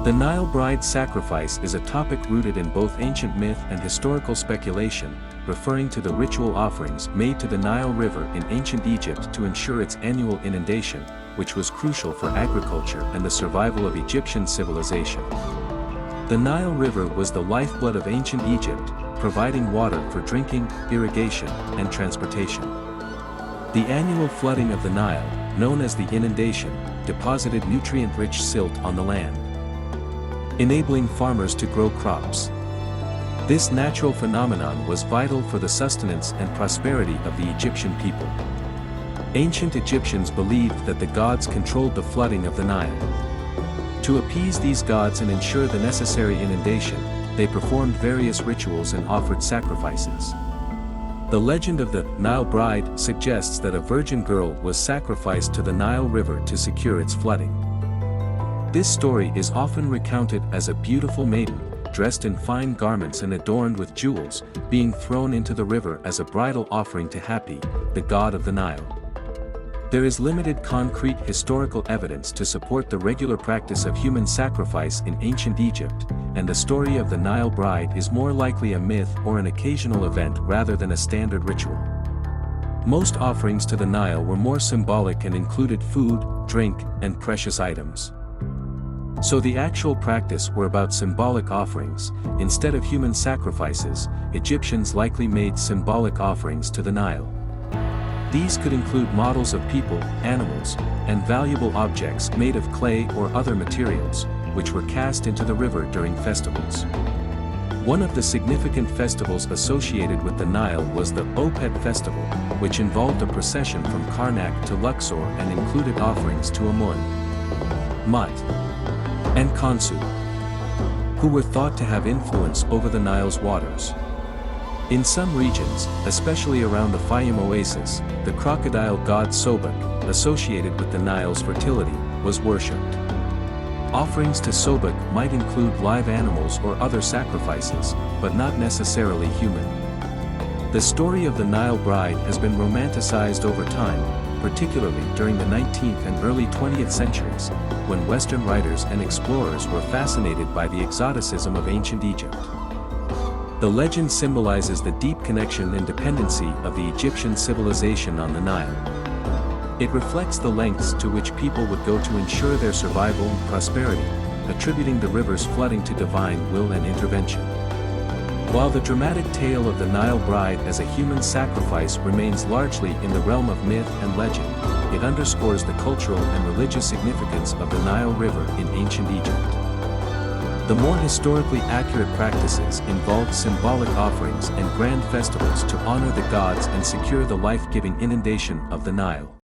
The Nile Bride sacrifice is a topic rooted in both ancient myth and historical speculation, referring to the ritual offerings made to the Nile River in ancient Egypt to ensure its annual inundation, which was crucial for agriculture and the survival of Egyptian civilization. The Nile River was the lifeblood of ancient Egypt, providing water for drinking, irrigation, and transportation. The annual flooding of the Nile, known as the inundation, deposited nutrient-rich silt on the land, enabling farmers to grow crops. This natural phenomenon was vital for the sustenance and prosperity of the Egyptian people. Ancient Egyptians believed that the gods controlled the flooding of the Nile. To appease these gods and ensure the necessary inundation, they performed various rituals and offered sacrifices. The legend of the Nile Bride suggests that a virgin girl was sacrificed to the Nile River to secure its flooding. This story is often recounted as a beautiful maiden, dressed in fine garments and adorned with jewels, being thrown into the river as a bridal offering to Hapi, the god of the Nile. There is limited concrete historical evidence to support the regular practice of human sacrifice in ancient Egypt, and the story of the Nile Bride is more likely a myth or an occasional event rather than a standard ritual. Most offerings to the Nile were more symbolic and included food, drink, and precious items. So the actual practice were about symbolic offerings. Instead of human sacrifices, Egyptians likely made symbolic offerings to the Nile. These could include models of people, animals, and valuable objects made of clay or other materials, which were cast into the river during festivals. One of the significant festivals associated with the Nile was the Opet festival, which involved a procession from Karnak to Luxor and included offerings to Amun, Mut, and Khonsu, who were thought to have influence over the Nile's waters. In some regions, especially around the Fayum oasis, the crocodile god Sobek, associated with the Nile's fertility, was worshipped. Offerings to Sobek might include live animals or other sacrifices, but not necessarily human. The story of the Nile Bride has been romanticized over time, particularly during the 19th and early 20th centuries, when Western writers and explorers were fascinated by the exoticism of ancient Egypt. The legend symbolizes the deep connection and dependency of the Egyptian civilization on the Nile. It reflects the lengths to which people would go to ensure their survival and prosperity, attributing the river's flooding to divine will and intervention. While the dramatic tale of the Nile Bride as a human sacrifice remains largely in the realm of myth and legend, it underscores the cultural and religious significance of the Nile River in ancient Egypt. The more historically accurate practices involved symbolic offerings and grand festivals to honor the gods and secure the life-giving inundation of the Nile.